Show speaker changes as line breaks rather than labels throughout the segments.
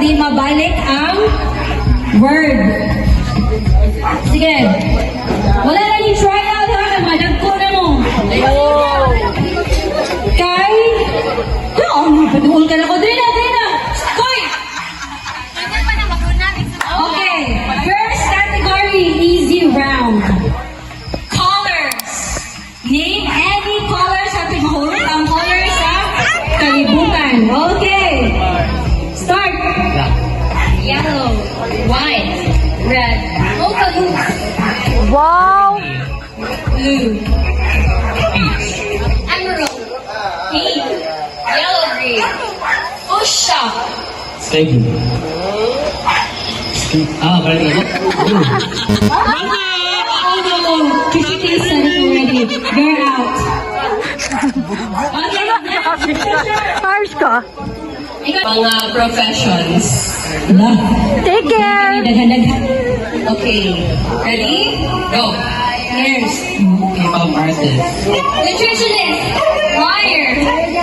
dili mabalik ang word. Sige. Wala na ni try out ha. Madagko na mo. Kay... Paduol ka na ko. Dili na. Koy! Okay. First category, easy round. Colors. Name any colors sa tigahulog ang colors sa kalibutan. Okay. Start. Yellow, white, red,
Wow!
blue, emerald, pink, yellow green, fuchsia,
Sky blue. Balik ako.
Oh no, Kishiki said it already. You're out. Okay,
Harsh ka.
mga professions.
Take care!
Daghan. Okay, ready? Go. Nurse,
K-pop artist.
nutritionist, lawyer,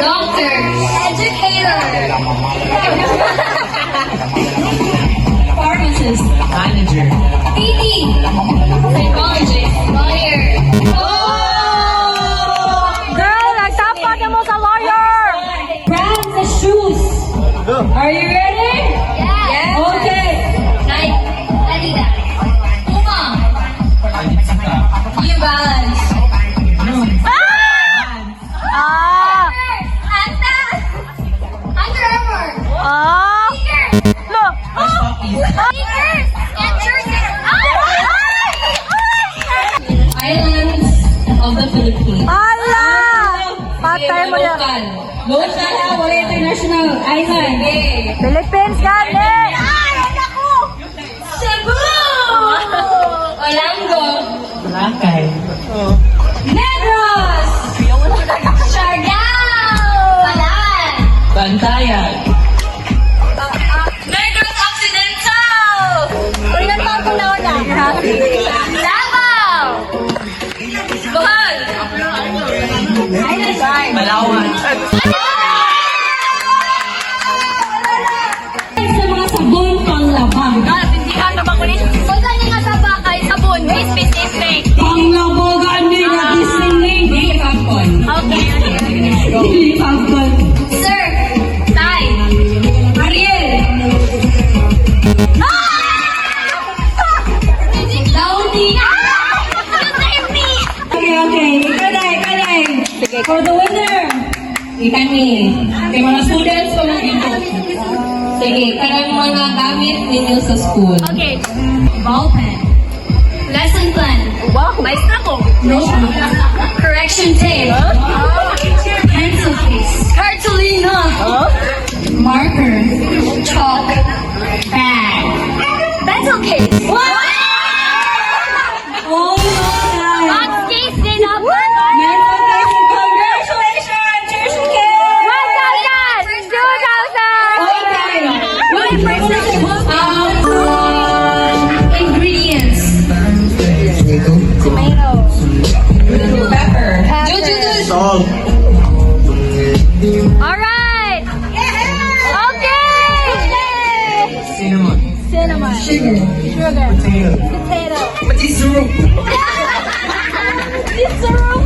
doctor, educator, pharmacist,
Manager.
PT, psychologist, lawyer. Oh!
Girl, nagtapad na mo sa lawyer!
Brands of shoes. Are you ready? Yes. Okay. Nike, Adidas, Puma, New Balance.
Ah!
Under Armour.
Ah! Look!
Sneakers and jerseys. Islands of the Philippines.
Ala! Patay mo yan.
Local ha, wala international. Island.
Philippines, gali!
Cebu! Olango.
Boracay.
Negros! Siargao! Balan!
Bantayan.
Negros Occidental!
Ilan pa ako na una?
Davao! Bohol!
Palawan.
Sa mga sabon panglabang.
Pintihan na ba ko ni? Kung saan yung kasaba kay sabon, may specific.
Panglabogan ni nagising ni Di Pagkon.
Okay.
Di Pagkon. Sir! Tay! Ariel! Downy! Okay. Ikaday. For the winner, ikan ni. Kay mga students ko lang dito. Sige, karang mga gamit ninyo sa school.
Okay.
Ball pen. Lesson plan.
Wow, maestra ko.
Notebook. Correction tape. Pencil case. Cartolina. Marker. Chalk. Bag.
Pencil case.
Oh my God.
Box case din ako.
Meron kayo. Congratulations! Cheers, kids!
1,000! 2,000!
Ingredients.
Tomato.
Pepper.
Salt.
Alright! Okay!
Cinnamon.
Cinnamon.
Sugar.
Sugar.
Potato.
Potato.
Pati syrup.
Syrup.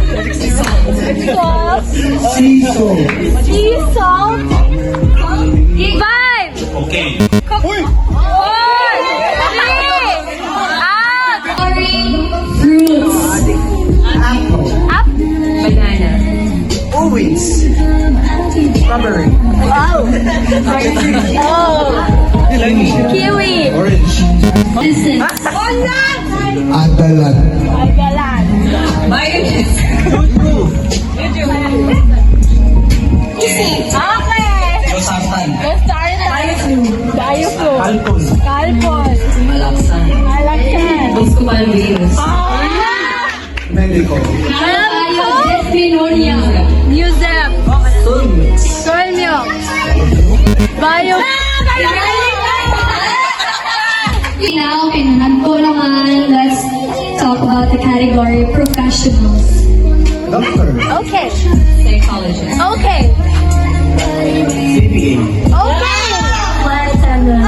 Salt.
Sea salt.
Sea salt. 5.
Okay.
4. 3. Out.
Fruits.
Apple.
Up.
Banana.
Orange. Strawberry.
Wow. Oh. Kiwi.
Orange.
Listen.
Adalan.
Magalan.
Biochis.
Okay.
Rosatan.
Let's start it. Bioflu.
Alcon.
Calpol.
Malaksan.
Alaksan.
Buskupan virus.
Medical.
Biodesminonia.
Museum. Soil milk. Bio.
Now, pinunan ko naman. Let's talk about the category professionals.
Doctor.
Okay.
Psychologist.
Okay.
CPA.
Okay.
Flight attendant.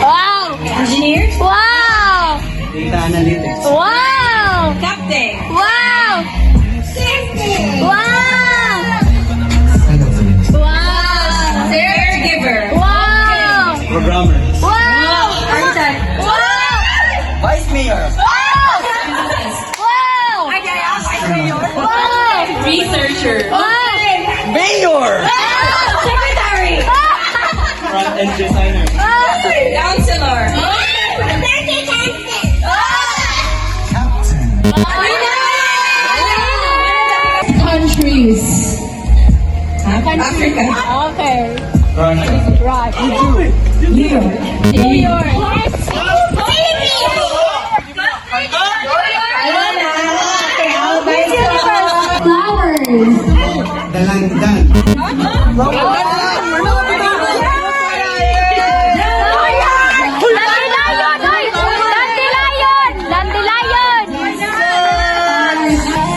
Wow!
Engineer.
Wow!
Data analytics.
Wow!
Captain.
Wow! Wow! Wow!
Caregiver.
Wow!
Programmer.
Wow!
Architect.
Wow!
Vice Mayor.
Wow! Wow!
Researcher.
Wow!
Mayor!
Secretary.
Front-end designer.
Counselor.
Captain.
Countries. Africa.
Okay.
Russia.
Right.
New York.
New York.
Flowers.
Dalandan.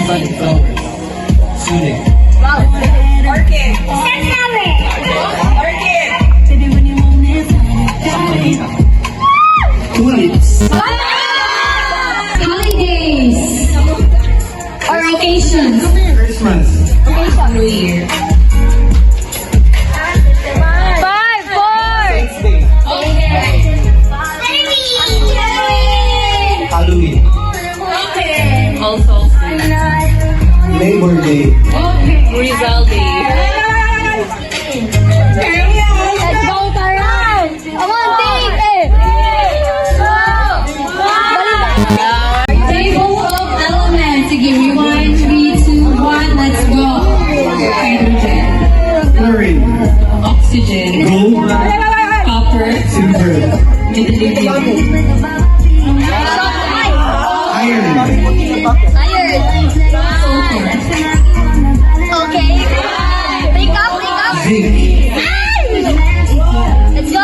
Sunflower. Sunik.
Orchid. Orchid.
Tulips.
Holidays. Or occasions.
Christmas.
New Year.
5, 4.
Okay.
Halloween.
Okay. Also.
Labor Day.
Okay.
Let's
Rizal Day.
go, Taran! Come on, team!
Table of elements. Sige, rewind. 3, 2, 1. Let's go. Hydrogen.
Chlorine.
Oxygen.
Gold.
Copper.
Silver.
Lithium.
Iron.
Sulfur.
Okay. Pick up.
Zinc.
Let's go.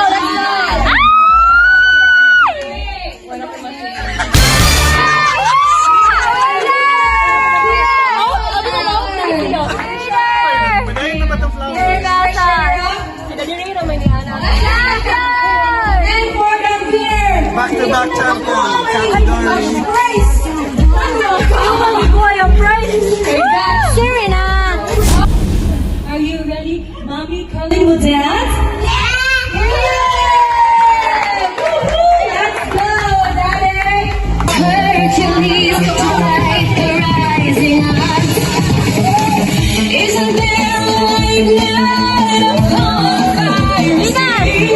And for the winner.
Back-to-back champion. Category.
Are you ready? Mommy calling with dad? Let's go, Daddy! Hercules, fight the rising up. Isn't there a light now upon fire?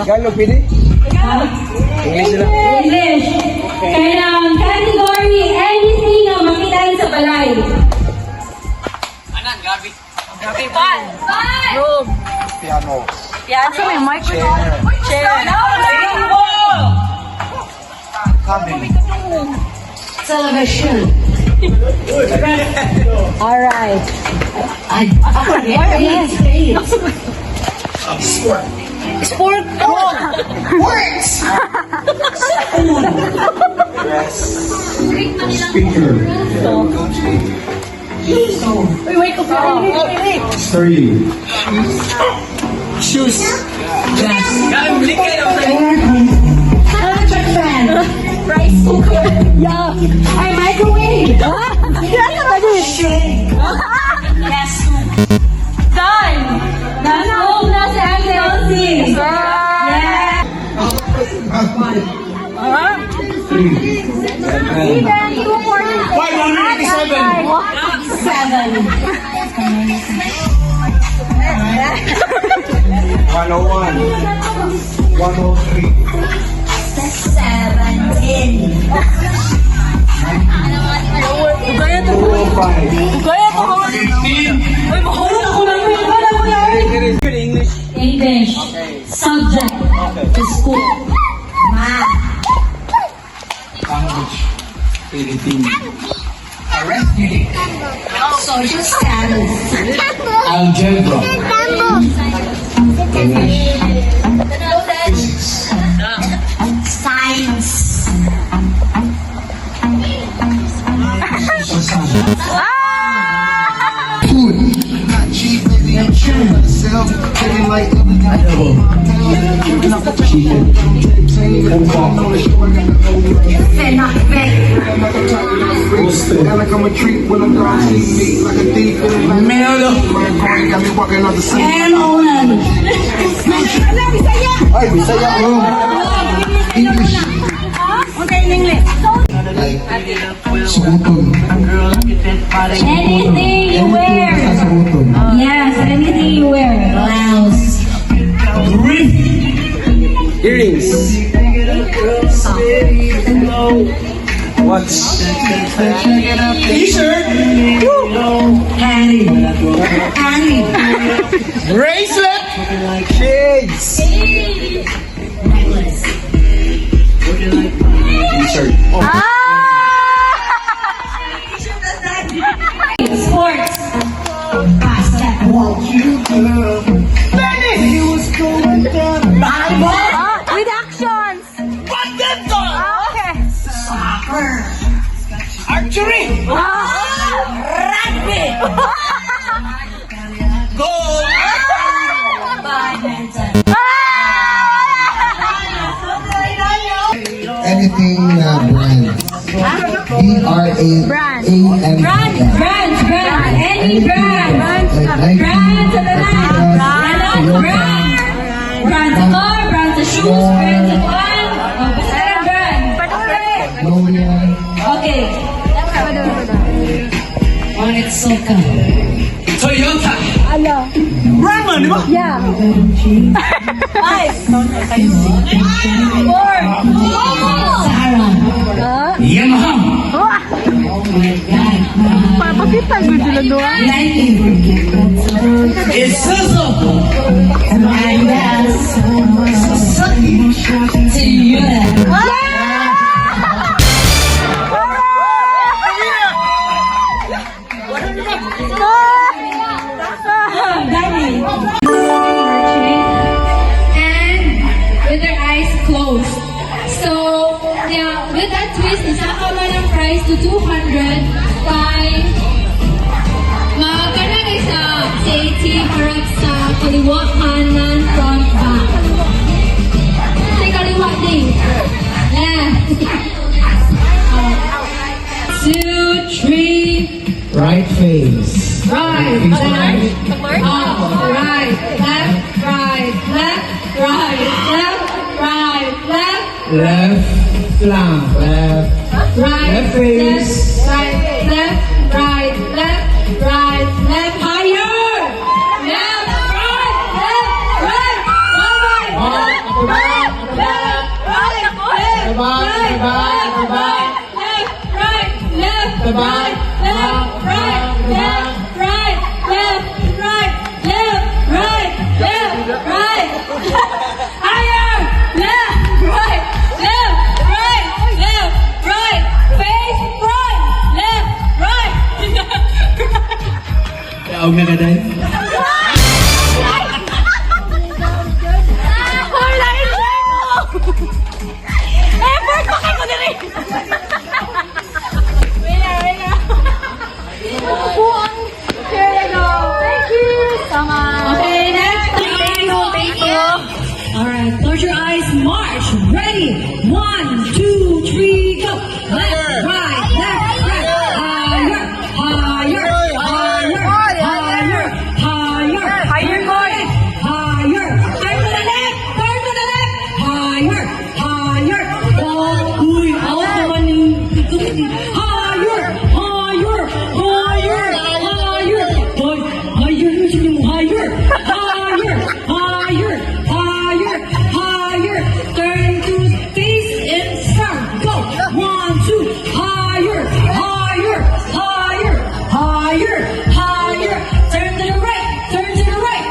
Tagalog, pwede? English na lang.
English. Kailangan category, anything na makitaan sa balay.
Anan, gabi.
Piano.
Piano. May microphone.
Chair.
Chair.
television.
Alright.
Yes.
Sport.
Sport.
Works. Dress. Speaker.
Wait.
3. Shoes.
Electric fan.
Rice cooker. Yeah.
Ay, microwave.
Yes. Done.
Nasa home na si Ate Elsie. Yeah.
101. 103. 205.
Kaya pa ako.
15.
Ay, mahulog ako lang yun. Wala ko yan.
Good English.
English. Subject. Is school. Math.
Language. 18. Arithmetic.
Social status.
Algebra. English. Physics.
Science.
Social science.
Food. Not cheap, baby, I'm chewing myself. Living like
Edible. Chicken. Roasted.
like I'm a treat when I'm done eating meat like a thief in the night.
Melo.
My brain got me walking on the scene.
And Onan.
Ay, Bisaya ko. English.
Okay, in English.
Like, sukuton.
Anything you wear.
Sukuton.
Yes, anything you wear. Blouse.
Earrings. Watch. T-shirt.
Annie. Annie.
Bracelet. Shades.
Necklace.
T-shirt.
Sports. Basketball. Volleyball.
With actions. Okay.
Soccer.
Archery.
Rugby.
Goal.
Badminton.
Anything brand. B-R-A-A-M.
Brands. Any brand.
Like
Brands sa tanan. Ano? Brands. Brands sa car, brands sa shoes, brands sa kuwan. Basta na brand.
L'Oreal.
Okay. Onitsuka.
Toyota.
Ala.
Brandman, di ba?
Yeah. 5. 4.
Zara.
Yamaha.
Oh my God.
Papakitan ko sila doon.
Nike.
Isuzu.
Adidas. Toyota. Dami. And with their eyes closed. So, yeah, with that twist, isama man ang price to 200 by magkanang isa sa AT harap sa kaliwa kanan front back. Sa kaliwa din. Left. 2, 3.
Right face.
Right, left, up, right, left, right, left, right, left, right, left,
Left flank. Left.
right,
Left face.
right, left, right, left, right, left, higher, left, right, one more, left, left, right, left, right, left, right, left, right, left, right, left, right, left, right, left, right, left, right, higher, left, right, left, right, face
Kaog na ka dahil?
Wala enjoy mo! Effort pa kayo ko na rin! Wala. Upuan. Here you go. Thank you so much.
Okay, next.
Thank you.
Alright, close your eyes, march. Ready? 1, 2, 3, go. Left, right, left, right. Higher, higher, higher, higher, higher. Higher, boy. Higher. Turn to the left, turn to the left. Higher, higher. Oh, uy, out naman yung higher, higher, higher, higher. Boy, higher na siya yung higher. Higher, higher, higher, higher. Turn to face and start. Go. 1, 2, higher, higher, higher, higher, higher. Turn to the right, turn to the right.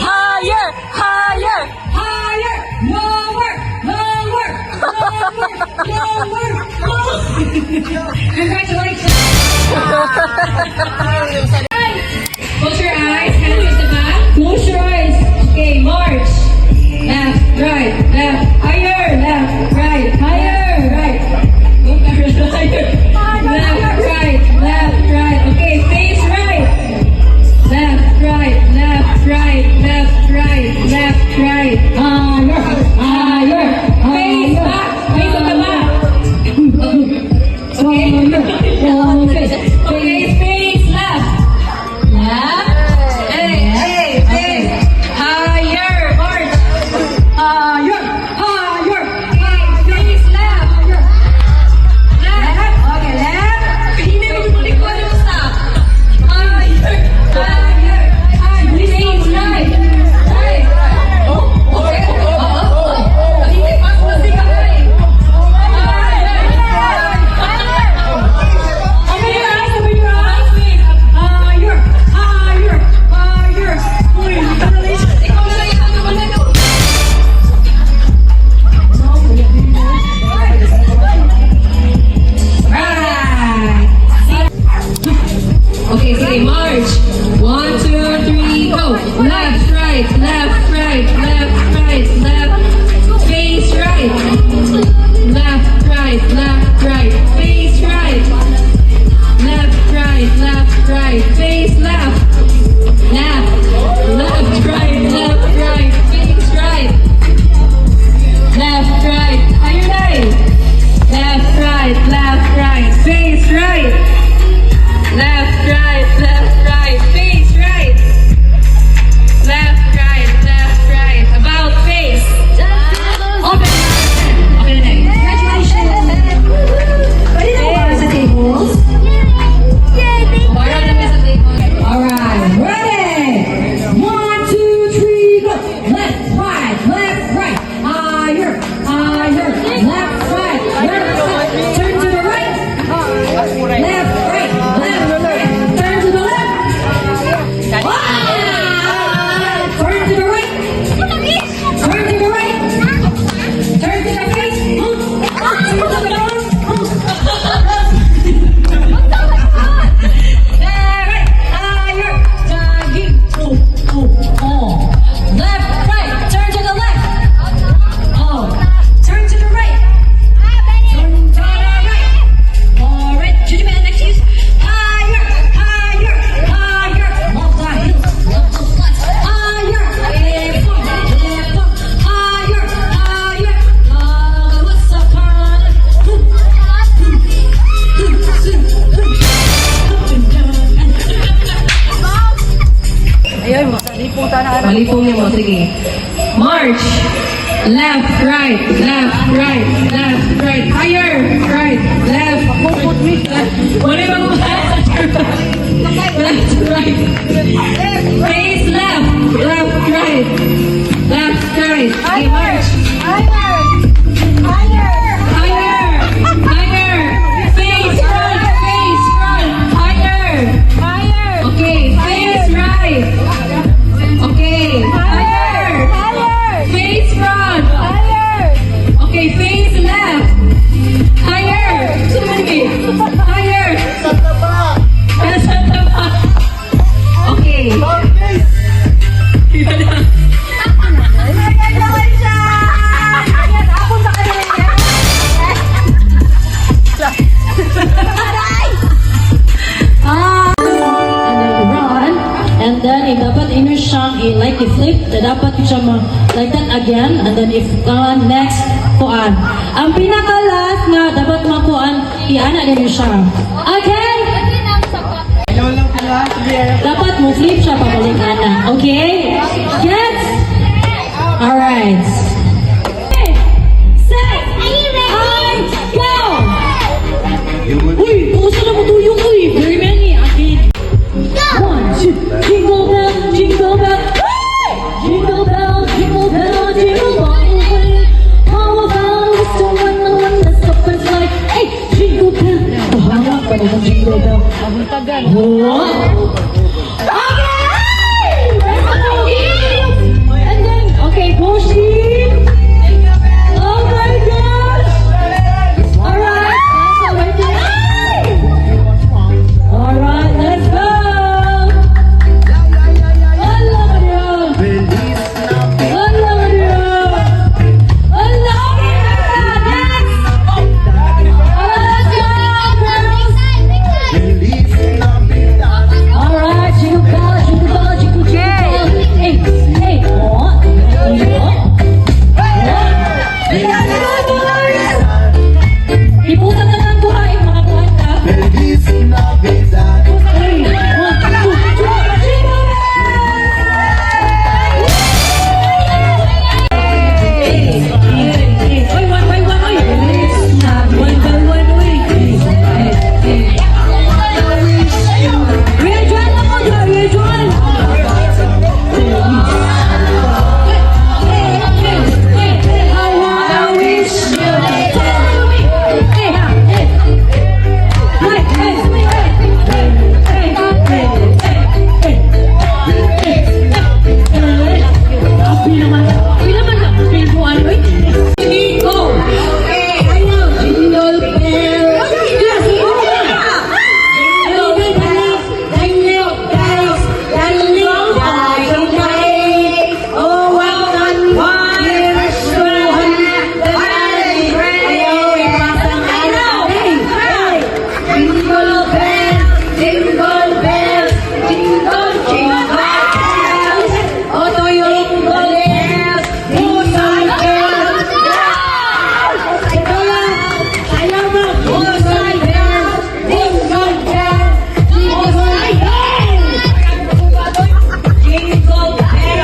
Higher, higher.
Higher, lower, lower, lower, lower. Congratulations. Close your eyes, hands to the back. Close your eyes. Okay, march. Left, right, left, higher, left, right, higher, right. Higher. Left, right, left, right. Okay, face right. Left, right, left, right, left, right, left, right. Higher, higher, face back, face at the back. Okay, face left. Left. Hey, hey. Higher, march. Higher, higher, higher. Face left. Left. Okay, left. Hindi mo tumalikod yung stop. Higher, higher, higher. Face right. Right. Okay. Hindi pa ako nasikapay. Open your eyes, open your eyes. Higher, higher, higher. Uy, congratulations. Ikaw na lang yung ano na ito. Right. Okay, sige, march. 1, 2, 3, go. Left, right, left, right, left, right, left. Face right. Left, right, left, right. Face right. Left, right, left, right. Face left. Left, left, right, left, right. Face right. Left, right. Higher right. Left, right, left, right. Face right. Left, right, left, right. Face right. Left, right, left, right. About face. Open. Open the neck. Congratulations. Pwede na ba sa tables? Borrow na sa table. Alright, ready? 1, 2, 3, go. Left, right, higher, higher, left, right, turn to the right, left, right, turn to the left. Turn to the right, turn to the right, turn to the face, turn to the left. Right, higher, jogging, left, right, turn to the left. Turn to the right. Turn to the right. Alright, should you be next to you? Higher, higher, higher. Love the heels, love the sluts. Higher, left up, higher, higher. What's up,
Ayun, masalipong na.
Malipong niya mo, sige. March! Left, right, left, right, left, right. Higher, right, left. Wala yung mga left, right. Face left, left, right. Left, right. Okay, march. Higher, higher. Face front, higher. Okay, face right. Okay, higher. Face front. Okay, face left. Higher. Higher. Nasa taba. dapat siya like that again, and then if next kuan. Ang pinaka-last nga dapat makuan, iana din siya. Okay? Dapat mo flip siya pabalik ana. Okay? Yes? Alright. Set! And go! Uy! Puso na mo tuyong uy! Very many. Akin. 1, 2, jingle bell, jingle bell. Jingle bell, jingle bell, jingle all the way. How about it's the one that's up and slide. Hey, jingle bell. Bahanga pa na ng jingle bell. What? Okay! And then, okay, Boshi. Oh my gosh! Alright, that's all right there. Alright, let's go! Allah Maria! Allah Maria! Allah Maria! Next! Let's go, girls! Alright, jingle bell, jingle bell, jingle, jingle bell. Hey, hey, what? Iputan na lang buhay, mga kuwanta.
Feliz Navidad.
Hey, 1, 2, 3, jingle bell! Oy, one by one, oy! One by one, oy! Real John lang mo dyan, Real John! I wish you tell me. Hey, ha, hey. Hey, hey, hey, hey, hey, hey, hey. Api naman. Api naman na. Pinpuan, oy. Go! Jingle bells. Yes, jingle bells. Jingle bells. Jingle bells. Oh, what fun. Years to have the night rain. Hey, hey. Jingle bells. Jingle bells. Jingle, jingle bells. Oh, to yung bells. Pusay bells. Ito lang. Ayaw mo. Pusay bells. Jingle bells. Jingle bells. Jingle bells.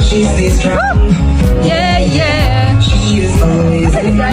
she stays strong.
Yeah, yeah.
She is always in my